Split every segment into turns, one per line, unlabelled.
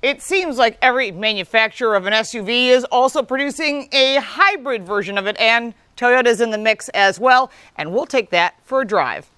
It seems like every manufacturer of an SUV is also producing a hybrid version of it, and Toyota's in the mix as well, and we'll take that for a drive.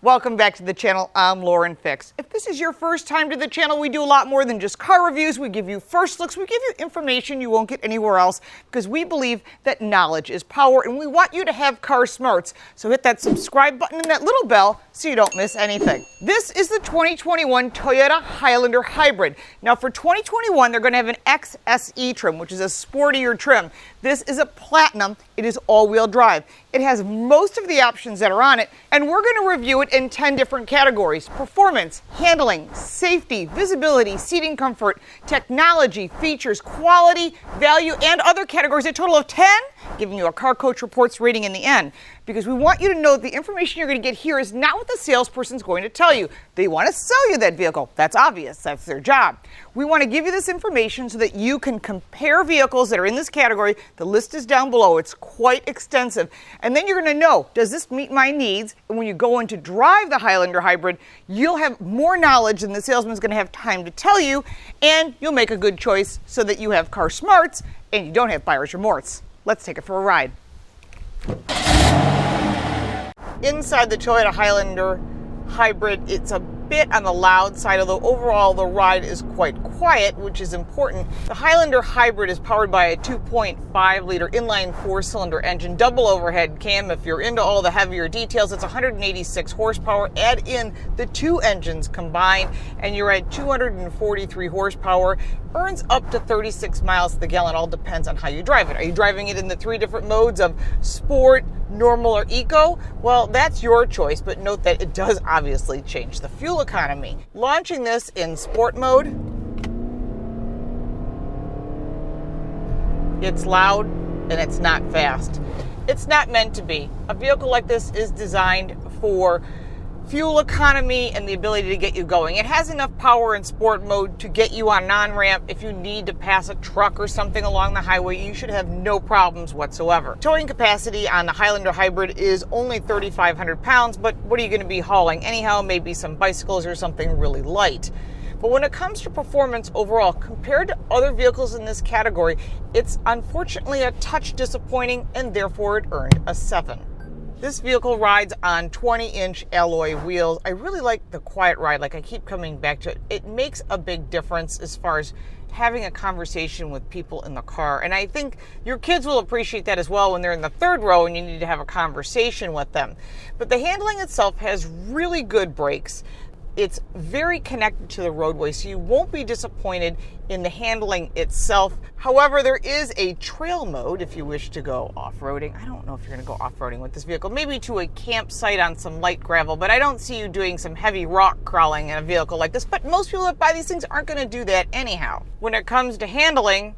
Welcome back to the channel. I'm Lauren Fix. If this is your first time to the channel, we do a lot more than just car reviews. We give you first looks. We give you information you won't get anywhere else because we believe that knowledge is power, and we want you to have car smarts. So hit that subscribe button and that little bell so you don't miss anything. This is the 2021 Toyota Highlander Hybrid. Now for 2021, they're going to have an XSE trim, which is a sportier trim. This is a platinum. It is all-wheel drive. It has most of the options that are on it, and we're going to review it in 10 different categories: performance, handling, safety, visibility, seating comfort, technology, features, quality, value, and other categories, a total of 10, giving you a Car Coach Reports rating in the end. Because we want you to know that the information you're going to get here is not what the salesperson's going to tell you. They want to sell you that vehicle. That's obvious. That's their job. We want to give you this information so that you can compare vehicles that are in this category. The list is down below. It's quite extensive. And then you're going to know, does this meet my needs? And when you go in to drive the Highlander Hybrid, you'll have more knowledge than the salesman's going to have time to tell you, and you'll make a good choice so that you have car smarts and you don't have buyer's remorse. Let's take it for a ride. Inside the Toyota Highlander Hybrid, it's a bit on the loud side, although overall the ride is quite quiet, which is important. The Highlander Hybrid is powered by a 2.5-liter inline 4-cylinder engine, double overhead cam. If you're into all the heavier details, it's 186 horsepower. Add in the two engines combined, and you're at 243 horsepower. Earns up to 36 miles to the gallon. All depends on how you drive it. Are you driving it in the three different modes of sport, normal, or eco? Well, that's your choice, but note that it does obviously change the fuel economy. Launching this in sport mode, it's loud and it's not fast. It's not meant to be. A vehicle like this is designed for fuel economy and the ability to get you going. It has enough power in sport mode to get you on an on-ramp. If you need to pass a truck or something along the highway, you should have no problems whatsoever. Towing capacity on the Highlander Hybrid is only 3,500 pounds, but what are you going to be hauling anyhow? Maybe some bicycles or something really light. But when it comes to performance overall, compared to other vehicles in this category, it's unfortunately a touch disappointing, and therefore it earned a 7. This vehicle rides on 20-inch alloy wheels. I really like the quiet ride, like I keep coming back to it. It makes a big difference as far as having a conversation with people in the car. And I think your kids will appreciate that as well when they're in the third row and you need to have a conversation with them. But the handling itself has really good brakes. It's very connected to the roadway, so you won't be disappointed in the handling itself. However, there is a trail mode if you wish to go off-roading. I don't know if you're going to go off-roading with this vehicle. Maybe to a campsite on some light gravel, but I don't see you doing some heavy rock crawling in a vehicle like this. But most people that buy these things aren't going to do that anyhow. When it comes to handling,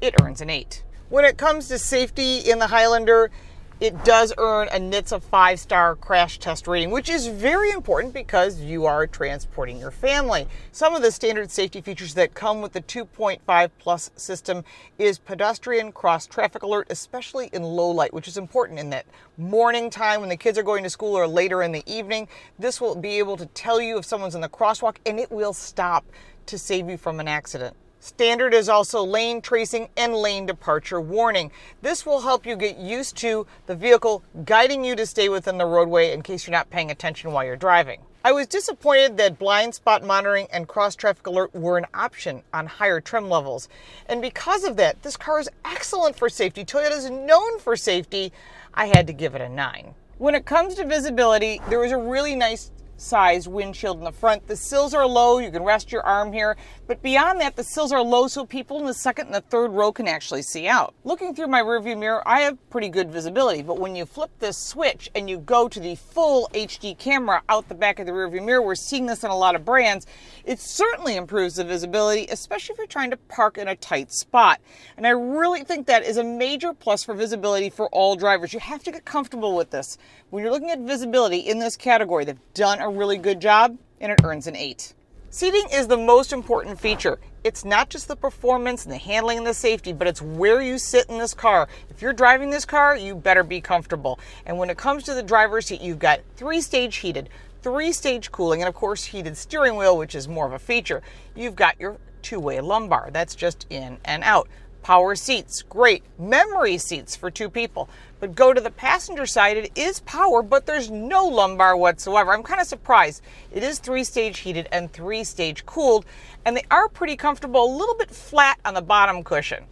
it earns an 8. When it comes to safety in the Highlander, it does earn a NHTSA 5-star crash test rating, which is very important because you are transporting your family. Some of the standard safety features that come with the 2.5 Plus system is pedestrian cross-traffic alert, especially in low light, which is important in that morning time when the kids are going to school or later in the evening. This will be able to tell you if someone's in the crosswalk, and it will stop to save you from an accident. Standard is also lane tracing and lane departure warning. This will help you get used to the vehicle guiding you to stay within the roadway in case you're not paying attention while you're driving. I was disappointed that blind spot monitoring and cross-traffic alert were an option on higher trim levels. And because of that, this car is excellent for safety. Toyota is known for safety. I had to give it a 9. When it comes to visibility, there was a really nice size windshield in the front. The sills are low. You can rest your arm here. But beyond that, the sills are low so people in the second and the third row can actually see out. Looking through my rearview mirror, I have pretty good visibility. But when you flip this switch and you go to the full HD camera out the back of the rearview mirror, we're seeing this in a lot of brands, it certainly improves the visibility, especially if you're trying to park in a tight spot. And I really think that is a major plus for visibility for all drivers. You have to get comfortable with this. When you're looking at visibility in this category, they've done a really good job, and it earns an 8. Seating is the most important feature. It's not just the performance and the handling and the safety, but it's where you sit in this car. If you're driving this car, you better be comfortable. And when it comes to the driver's seat, you've got 3-stage heated, 3-stage cooling, and of course heated steering wheel, which is more of a feature. You've got your 2-way lumbar. That's just in and out. Power seats, great. Memory seats for 2 people. But go to the passenger side, it is power, but there's no lumbar whatsoever. I'm kind of surprised. It is 3-stage heated and 3-stage cooled, and they are pretty comfortable, a little bit flat on the bottom cushion.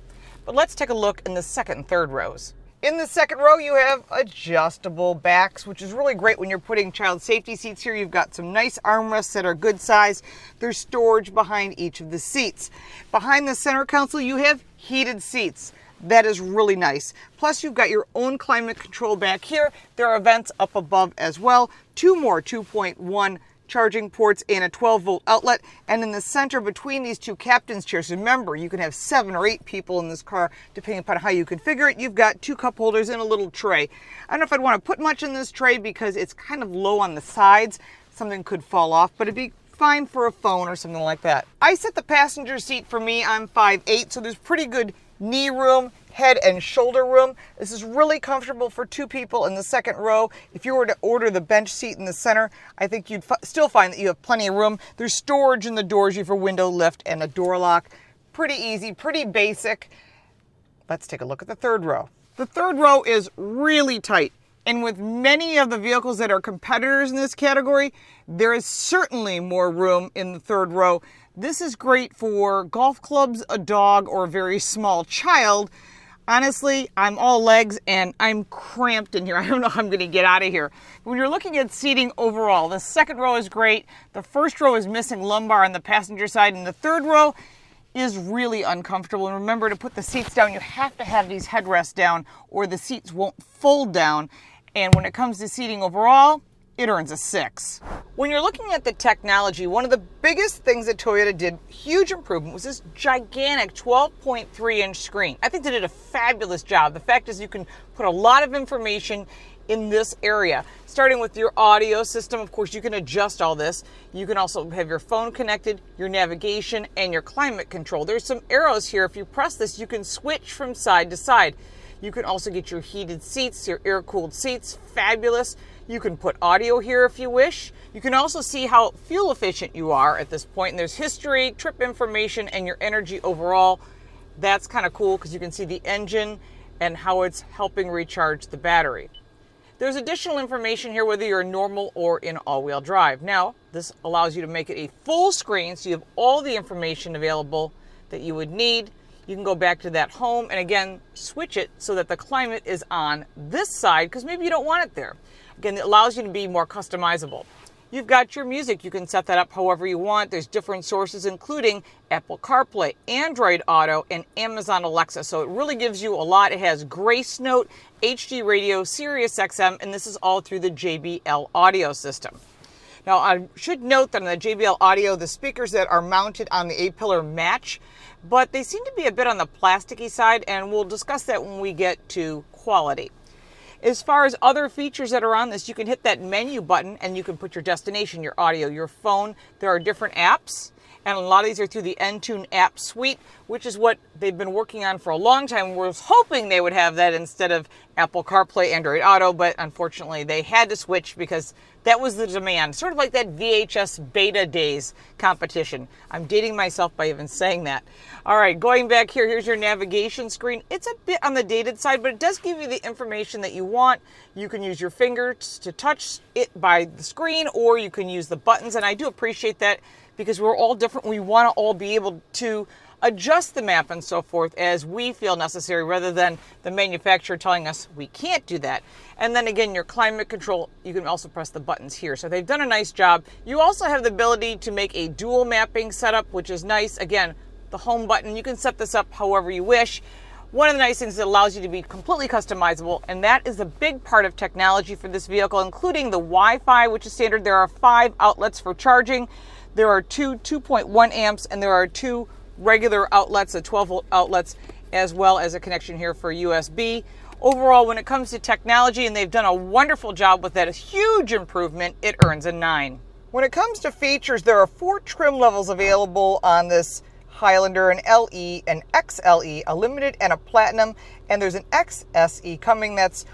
But let's take a look in the second and third rows. In the second row, you have adjustable backs, which is really great when you're putting child safety seats here. You've got some nice armrests that are good size. There's storage behind each of the seats. Behind the center console, you have heated seats. That is really nice. Plus, you've got your own climate control back here. There are vents up above as well. 2 more 2.1 charging ports and a 12-volt outlet. And in the center between these 2 captain's chairs, remember, you can have 7 or 8 people in this car, depending upon how you configure it. You've got 2 cup holders and a little tray. I don't know if I'd want to put much in this tray because it's kind of low on the sides. Something could fall off, but it'd be fine for a phone or something like that. I set the passenger seat for me. I'm 5'8", so there's pretty good knee room, head and shoulder room. This is really comfortable for 2 people in the second row. If you were to order the bench seat in the center, I think you'd still find that you have plenty of room. There's storage in the doors. You have a window lift and a door lock. Pretty easy, pretty basic. Let's take a look at the third row. The third row is really tight. And with many of the vehicles that are competitors in this category, there is certainly more room in the third row. This is great for golf clubs, a dog, or a very small child. Honestly, I'm all legs and I'm cramped in here. I don't know how I'm going to get out of here. When you're looking at seating overall, the second row is great. The first row is missing lumbar on the passenger side, and the third row is really uncomfortable. And remember, to put the seats down, you have to have these headrests down or the seats won't fold down. And when it comes to seating overall, it earns a 6. When you're looking at the technology, one of the biggest things that Toyota did, huge improvement, was this gigantic 12.3-inch screen. I think they did a fabulous job. The fact is you can put a lot of information in this area. Starting with your audio system, of course, you can adjust all this. You can also have your phone connected, your navigation, and your climate control. There's some arrows here. If you press this, you can switch from side to side. You can also get your heated seats, your air-cooled seats, fabulous. You can put audio here if you wish. You can also see how fuel efficient you are at this point. And there's history, trip information, and your energy overall. That's kind of cool because you can see the engine and how it's helping recharge the battery. There's additional information here whether you're normal or in all-wheel drive. Now, this allows you to make it a full screen so you have all the information available that you would need. You can go back to that home and again, switch it so that the climate is on this side because maybe you don't want it there. Again, it allows you to be more customizable. You've got your music. You can set that up however you want. There's different sources, including Apple CarPlay, Android Auto, and Amazon Alexa. So it really gives you a lot. It has Grace Note, HD Radio, Sirius XM, and this is all through the JBL audio system. Now, I should note that on the JBL audio, the speakers that are mounted on the A-pillar match, but they seem to be a bit on the plasticky side, and we'll discuss that when we get to quality. As far as other features that are on this, you can hit that menu button and you can put your destination, your audio, your phone. There are different apps, and a lot of these are through the Entune app suite, which is what they've been working on for a long time. We're hoping they would have that instead of Apple CarPlay, Android Auto, but unfortunately they had to switch because that was the demand. Sort of like that VHS beta days competition. I'm dating myself by even saying that. All right, going back here, here's your navigation screen. It's a bit on the dated side, but it does give you the information that you want. You can use your fingers to touch it by the screen, or you can use the buttons, and I do appreciate that because we're all different. We want to all be able to adjust the map and so forth as we feel necessary rather than the manufacturer telling us we can't do that. And then again, your climate control, you can also press the buttons here. So they've done a nice job. You also have the ability to make a dual mapping setup, which is nice. Again, the home button, you can set this up however you wish. One of the nice things is it allows you to be completely customizable, and that is a big part of technology for this vehicle, including the Wi-Fi, which is standard. There are 5 outlets for charging. There are 2 2.1 amps, and there are 2 regular outlets, the 12-volt outlets, as well as a connection here for USB. Overall, when it comes to technology, and they've done a wonderful job with that, a huge improvement, it earns a 9. When it comes to features, there are 4 trim levels available on this Highlander, an LE, an XLE, a limited, and a platinum, and there's an XSE coming that's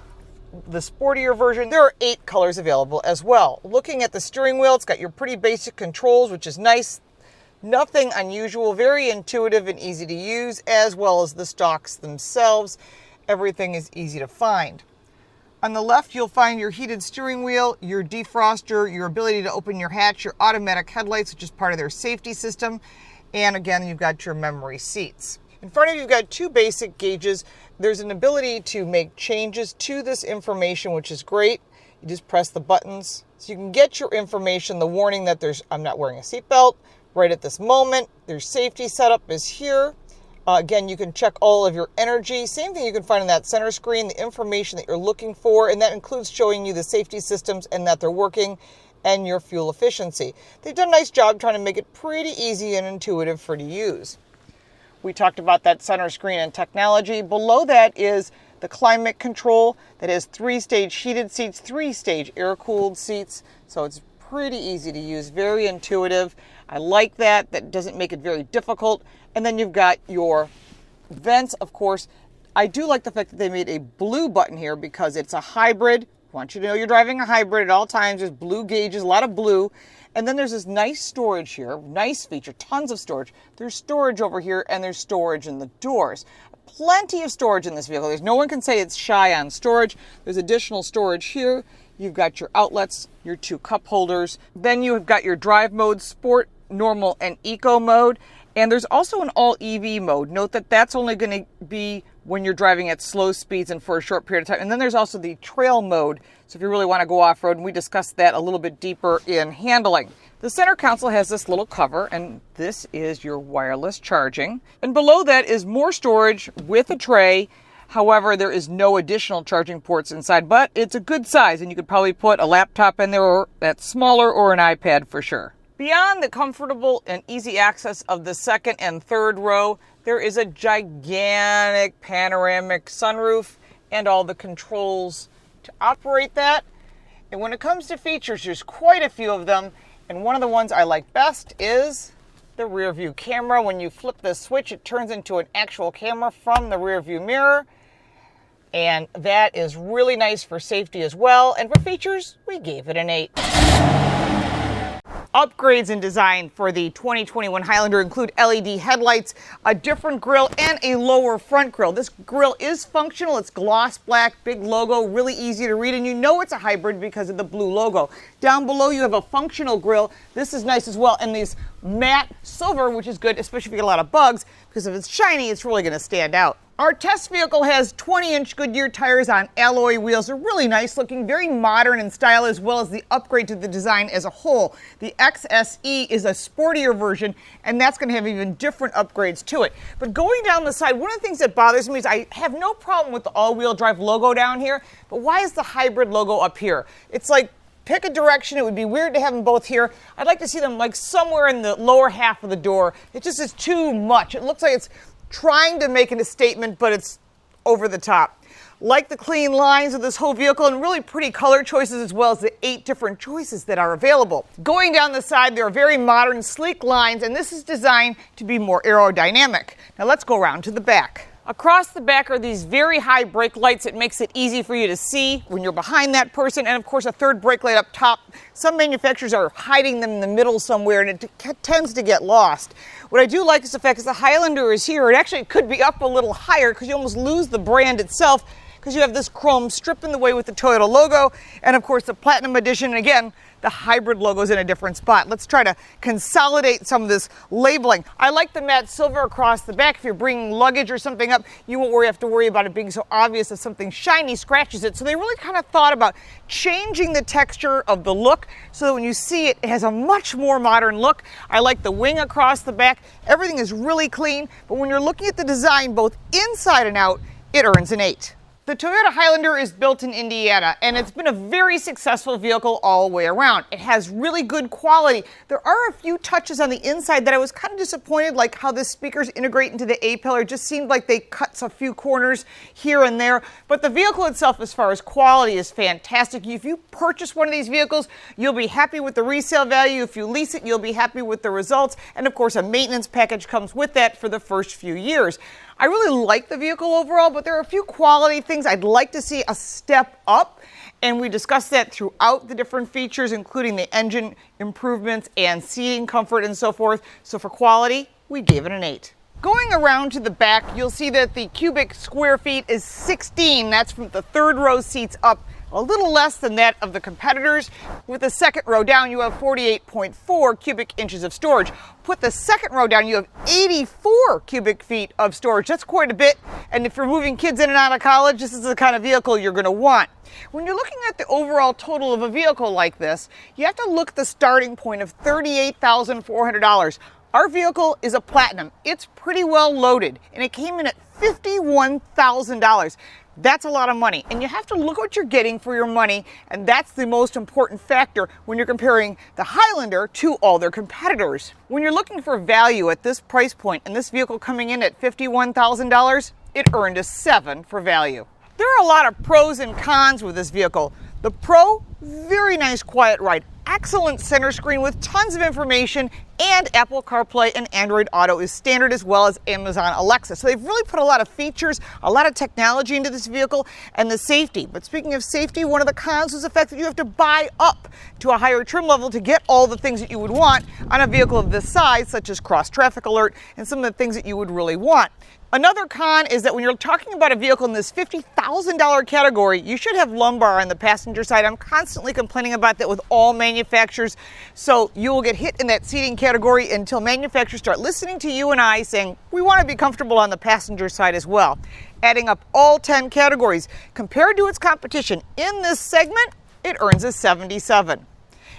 the sportier version, there are 8 colors available as well. Looking at the steering wheel, it's got your pretty basic controls, which is nice. Nothing unusual, very intuitive and easy to use, as well as the stalks themselves. Everything is easy to find. On the left, you'll find your heated steering wheel, your defroster, your ability to open your hatch, your automatic headlights, which is part of their safety system. And again, you've got your memory seats. In front of you, you've got 2 basic gauges. There's an ability to make changes to this information, which is great. You just press the buttons. So you can get your information, the warning that I'm not wearing a seatbelt right at this moment. Their safety setup is here. Again, you can check all of your energy. Same thing you can find in that center screen, the information that you're looking for, and that includes showing you the safety systems and that they're working, and your fuel efficiency. They've done a nice job trying to make it pretty easy and intuitive for to use. We talked about that center screen and technology. Below that is the climate control that has 3-stage heated seats, 3-stage air-cooled seats, so it's pretty easy to use, very intuitive. I like that. That doesn't make it very difficult. And then you've got your vents, of course. I do like the fact that they made a blue button here because it's a hybrid. I want you to know you're driving a hybrid at all times. There's blue gauges, a lot of blue. And then there's this nice storage here, nice feature, tons of storage. There's storage over here and there's storage in the doors. Plenty of storage in this vehicle. No one can say it's shy on storage. There's additional storage here. You've got your outlets, your 2 cup holders. Then you have got your drive mode, sport, normal, and eco mode. And there's also an all EV mode. Note that that's only going to be when you're driving at slow speeds and for a short period of time. And then there's also the trail mode. So if you really want to go off-road, and we discussed that a little bit deeper in handling. The center console has this little cover, and this is your wireless charging. And below that is more storage with a tray. However, there is no additional charging ports inside, but it's a good size, and you could probably put a laptop in there or that's smaller or an iPad for sure. Beyond the comfortable and easy access of the second and third row, there is a gigantic panoramic sunroof and all the controls to operate that. And when it comes to features, there's quite a few of them. And one of the ones I like best is the rear view camera. When you flip the switch, it turns into an actual camera from the rear view mirror. And that is really nice for safety as well. And for features, we gave it an 8. Upgrades in design for the 2021 Highlander include LED headlights, a different grille, and a lower front grille. This grille is functional. It's gloss black, big logo, really easy to read, and you know it's a hybrid because of the blue logo. Down below you have a functional grille. This is nice as well, and these matte silver, which is good, especially if you get a lot of bugs, because if it's shiny, it's really going to stand out. Our test vehicle has 20-inch Goodyear tires on alloy wheels. They're really nice looking, very modern in style, as well as the upgrade to the design as a whole. The XSE is a sportier version, and that's going to have even different upgrades to it. But going down the side, one of the things that bothers me is I have no problem with the all-wheel drive logo down here, but why is the hybrid logo up here? It's like, pick a direction. It would be weird to have them both here. I'd like to see them like somewhere in the lower half of the door. It just is too much. It looks like it's trying to make it a statement, but it's over the top. Like the clean lines of this whole vehicle and really pretty color choices, as well as the 8 different choices that are available. Going down the side, there are very modern, sleek lines, and this is designed to be more aerodynamic. Now let's go around to the back. Across the back are these very high brake lights. It makes it easy for you to see when you're behind that person, and of course a third brake light up top. Some manufacturers are hiding them in the middle somewhere, and it tends to get lost. What I do like is the fact that the Highlander is here. It actually could be up a little higher because you almost lose the brand itself because you have this chrome strip in the way with the Toyota logo, and of course the Platinum Edition, and again, the hybrid logo is in a different spot. Let's try to consolidate some of this labeling. I like the matte silver across the back. If you're bringing luggage or something up, you won't have to worry about it being so obvious that something shiny scratches it. So they really kind of thought about changing the texture of the look so that when you see it, it has a much more modern look. I like the wing across the back. Everything is really clean, but when you're looking at the design, both inside and out, it earns an 8. The Toyota Highlander is built in Indiana, and it's been a very successful vehicle all the way around. It has really good quality. There are a few touches on the inside that I was kind of disappointed, like how the speakers integrate into the A-pillar. It just seemed like they cut a few corners here and there. But the vehicle itself, as far as quality, is fantastic. If you purchase one of these vehicles, you'll be happy with the resale value. If you lease it, you'll be happy with the results. And of course, a maintenance package comes with that for the first few years. I really like the vehicle overall, but there are a few quality things I'd like to see a step up. And we discussed that throughout the different features, including the engine improvements and seating comfort and so forth. So for quality, we gave it an 8. Going around to the back, you'll see that the cubic square feet is 16. That's from the third row seats up, a little less than that of the competitors. With the second row down, you have 48.4 cubic inches of storage. Put the second row down, you have 84 cubic feet of storage. That's quite a bit. And if you're moving kids in and out of college, this is the kind of vehicle you're going to want. When you're looking at the overall total of a vehicle like this, you have to look at the starting point of $38,400. Our vehicle is a platinum. It's pretty well loaded, and it came in at $51,000. That's a lot of money, and you have to look what you're getting for your money, and that's the most important factor when you're comparing the Highlander to all their competitors. When you're looking for value at this price point, and this vehicle coming in at $51,000, it earned a 7 for value. There are a lot of pros and cons with this vehicle. The pro, very nice quiet ride. Excellent center screen with tons of information, and Apple CarPlay and Android Auto is standard, as well as Amazon Alexa. So they've really put a lot of features, a lot of technology into this vehicle, and the safety. But speaking of safety, one of the cons is the fact that you have to buy up to a higher trim level to get all the things that you would want on a vehicle of this size, such as cross traffic alert and some of the things that you would really want. Another con is that when you're talking about a vehicle in this $50,000 category, you should have lumbar on the passenger side. I'm constantly complaining about that with all manufacturers. So you will get hit in that seating category until manufacturers start listening to you and I saying, we want to be comfortable on the passenger side as well. Adding up all 10 categories, compared to its competition in this segment, it earns a 77.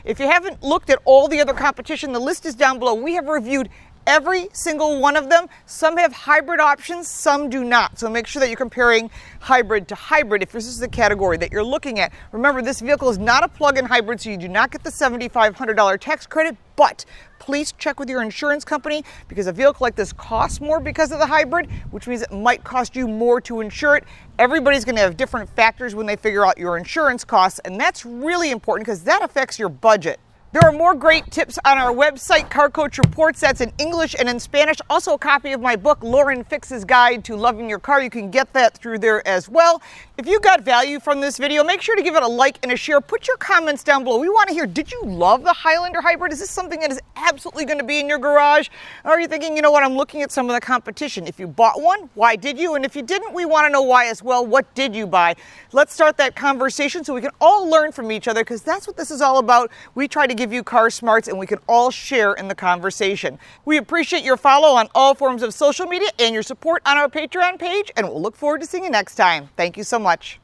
If you haven't looked at all the other competition, the list is down below. We have reviewed every single one of them. Some have hybrid options, some do not. So make sure that you're comparing hybrid to hybrid if this is the category that you're looking at. Remember, this vehicle is not a plug-in hybrid, so you do not get the $7,500 tax credit, but please check with your insurance company because a vehicle like this costs more because of the hybrid, which means it might cost you more to insure it. Everybody's going to have different factors when they figure out your insurance costs, and that's really important because that affects your budget. There are more great tips on our website, Car Coach Reports. That's in English and in Spanish. Also a copy of my book, Lauren Fix's Guide to Loving Your Car. You can get that through there as well. If you got value from this video, make sure to give it a like and a share. Put your comments down below. We want to hear, did you love the Highlander Hybrid? Is this something that is absolutely going to be in your garage? Or are you thinking, you know what, I'm looking at some of the competition. If you bought one, why did you? And if you didn't, we want to know why as well. What did you buy? Let's start that conversation so we can all learn from each other, because that's what this is all about. We try to give you car smarts, and we can all share in the conversation. We appreciate your follow on all forms of social media and your support on our Patreon page, and we'll look forward to seeing you next time. Thank you so much.